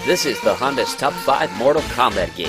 This is TheHande's Top 5 Mortal Kombat game.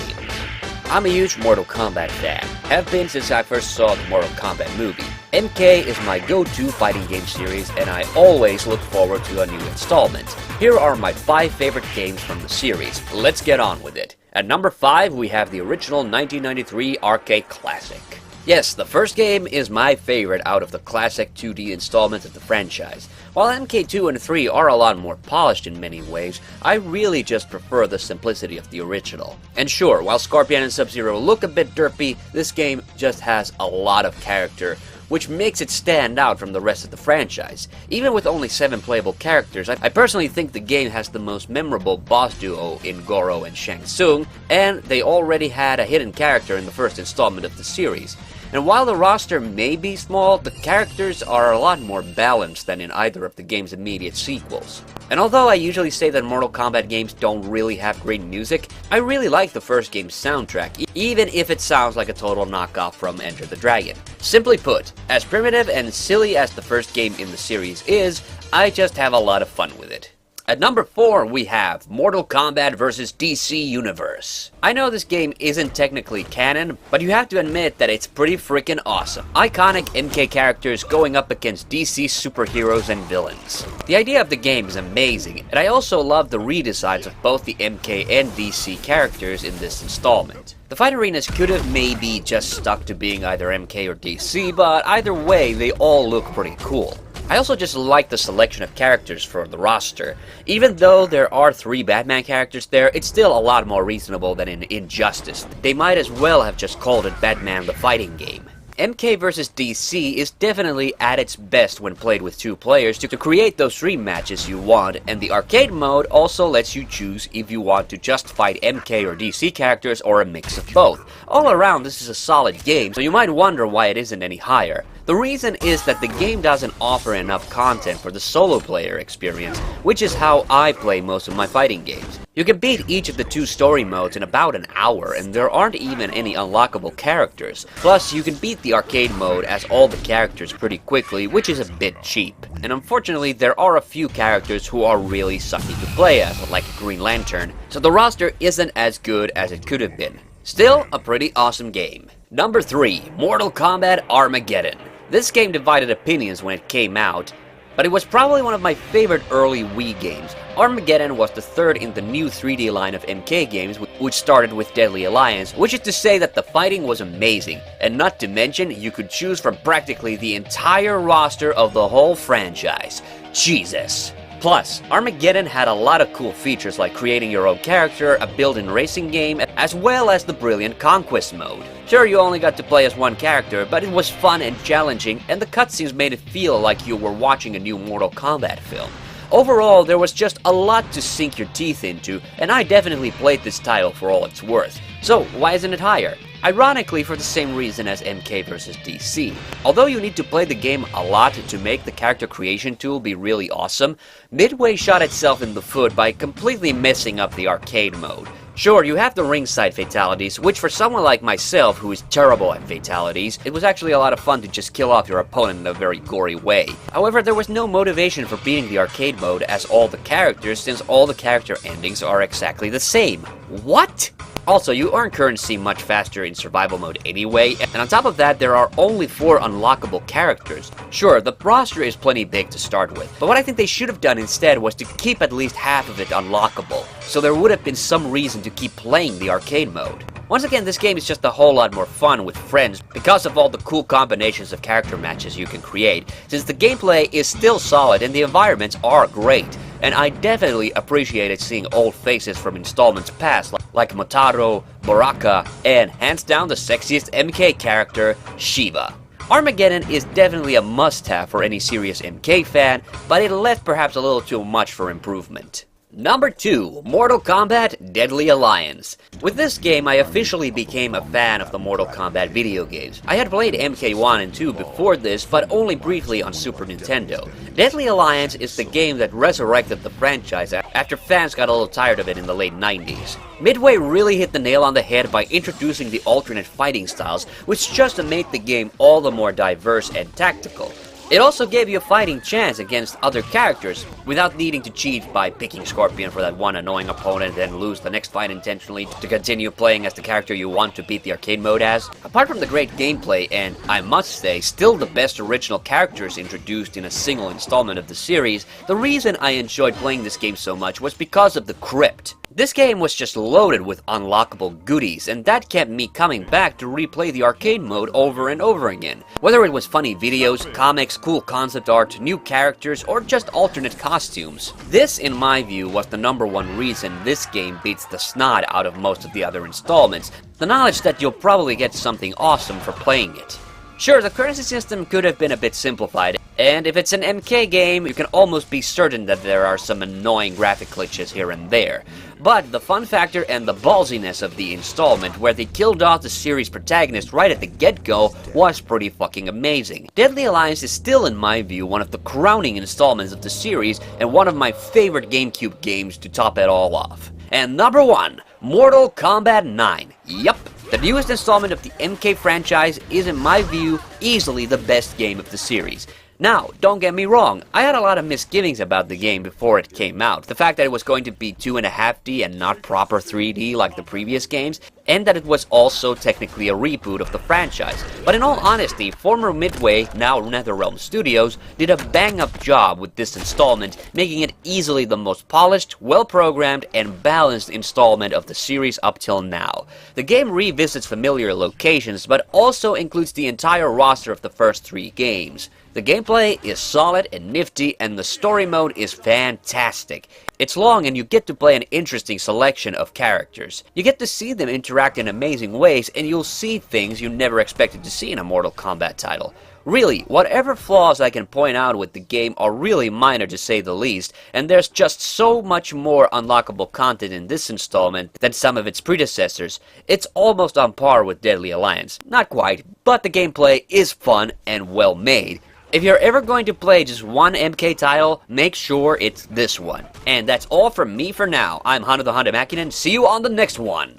I'm a huge Mortal Kombat fan, have been since I first saw the Mortal Kombat movie. MK is my go-to fighting game series and I always look forward to a new installment. Here are my 5 favorite games from the series. Let's get on with it. At number 5 we have the original 1993 arcade classic. Yes, the first game is my favorite out of the classic 2D installments of the franchise. While MK2 and 3 are a lot more polished in many ways, I really just prefer the simplicity of the original. And sure, while Scorpion and Sub-Zero look a bit derpy, this game just has a lot of character, which makes it stand out from the rest of the franchise. Even with only 7 playable characters, I personally think the game has the most memorable boss duo in Goro and Shang Tsung, and they already had a hidden character in the first installment of the series. And while the roster may be small, the characters are a lot more balanced than in either of the game's immediate sequels. And although I usually say that Mortal Kombat games don't really have great music, I really like the first game's soundtrack, even if it sounds like a total knockoff from Enter the Dragon. Simply put, as primitive and silly as the first game in the series is, I just have a lot of fun with it. At number 4, we have Mortal Kombat vs. DC Universe. I know this game isn't technically canon, but you have to admit that it's pretty freaking awesome. Iconic MK characters going up against DC superheroes and villains. The idea of the game is amazing, and I also love the redesigns of both the MK and DC characters in this installment. The fight arenas could have maybe just stuck to being either MK or DC, but either way, they all look pretty cool. I also just like the selection of characters for the roster. Even though there are 3 Batman characters there, it's still a lot more reasonable than in Injustice. They might as well have just called it Batman the Fighting Game. MK vs DC is definitely at its best when played with 2 players to create those dream matches you want, and the arcade mode also lets you choose if you want to just fight MK or DC characters or a mix of both. All around, this is a solid game, so you might wonder why it isn't any higher. The reason is that the game doesn't offer enough content for the solo player experience, which is how I play most of my fighting games. You can beat each of the 2 story modes in about an hour, and there aren't even any unlockable characters. Plus, you can beat the arcade mode as all the characters pretty quickly, which is a bit cheap. And unfortunately, there are a few characters who are really sucky to play as, like Green Lantern, so the roster isn't as good as it could have been. Still, a pretty awesome game. Number 3, Mortal Kombat Armageddon. This game divided opinions when it came out, but it was probably one of my favorite early Wii games. Armageddon was the 3rd in the new 3D line of MK games, which started with Deadly Alliance, which is to say that the fighting was amazing, and not to mention, you could choose from practically the entire roster of the whole franchise. Jesus! Plus, Armageddon had a lot of cool features like creating your own character, a built-in racing game, as well as the brilliant Conquest mode. Sure, you only got to play as one character, but it was fun and challenging, and the cutscenes made it feel like you were watching a new Mortal Kombat film. Overall, there was just a lot to sink your teeth into, and I definitely played this title for all it's worth. So, why isn't it higher? Ironically, for the same reason as MK vs DC. Although you need to play the game a lot to make the character creation tool be really awesome, Midway shot itself in the foot by completely messing up the arcade mode. Sure, you have the ringside fatalities, which for someone like myself who is terrible at fatalities, it was actually a lot of fun to just kill off your opponent in a very gory way. However, there was no motivation for beating the arcade mode as all the characters, since all the character endings are exactly the same. What? Also, you earn currency much faster in survival mode anyway, and on top of that, there are only 4 unlockable characters. Sure, the roster is plenty big to start with, but what I think they should have done instead was to keep at least half of it unlockable, so there would have been some reason to keep playing the arcade mode. Once again, this game is just a whole lot more fun with friends because of all the cool combinations of character matches you can create, since the gameplay is still solid and the environments are great. And I definitely appreciated seeing old faces from installments past like Motaro, Baraka, and hands down the sexiest MK character, Shiva. Armageddon is definitely a must-have for any serious MK fan, but it left perhaps a little too much for improvement. Number 2, Mortal Kombat Deadly Alliance. With this game, I officially became a fan of the Mortal Kombat video games. I had played MK1 and 2 before this, but only briefly on Super Nintendo. Deadly Alliance is the game that resurrected the franchise after fans got a little tired of it in the late 90s. Midway really hit the nail on the head by introducing the alternate fighting styles, which just made the game all the more diverse and tactical. It also gave you a fighting chance against other characters, without needing to cheat by picking Scorpion for that one annoying opponent and lose the next fight intentionally to continue playing as the character you want to beat the arcade mode as. Apart from the great gameplay and, I must say, still the best original characters introduced in a single installment of the series, the reason I enjoyed playing this game so much was because of the crypt. This game was just loaded with unlockable goodies, and that kept me coming back to replay the arcade mode over and over again. Whether it was funny videos, comics, cool concept art, new characters, or just alternate costumes. This, in my view, was the #1 reason this game beats the snot out of most of the other installments. The knowledge that you'll probably get something awesome for playing it. Sure, the currency system could have been a bit simplified, and if it's an MK game, you can almost be certain that there are some annoying graphic glitches here and there. But the fun factor and the ballsiness of the installment, where they killed off the series protagonist right at the get-go, was pretty fucking amazing. Deadly Alliance is still, in my view, one of the crowning installments of the series, and one of my favorite GameCube games to top it all off. And #1, Mortal Kombat 9. Yup. The newest installment of the MK franchise is, in my view, easily the best game of the series. Now, don't get me wrong, I had a lot of misgivings about the game before it came out. The fact that it was going to be 2.5D and not proper 3D like the previous games, and that it was also technically a reboot of the franchise. But in all honesty, former Midway, now NetherRealm Studios, did a bang-up job with this installment, making it easily the most polished, well-programmed, and balanced installment of the series up till now. The game revisits familiar locations, but also includes the entire roster of the first 3 games. The gameplay is solid and nifty, and the story mode is fantastic. It's long and you get to play an interesting selection of characters. You get to see them interact in amazing ways, and you'll see things you never expected to see in a Mortal Kombat title. Really, whatever flaws I can point out with the game are really minor to say the least, and there's just so much more unlockable content in this installment than some of its predecessors. It's almost on par with Deadly Alliance. Not quite, but the gameplay is fun and well made. If you're ever going to play just one MK title, make sure it's this one. And that's all from me for now. I'm Hanno the Honda Mäkinen. See you on the next one!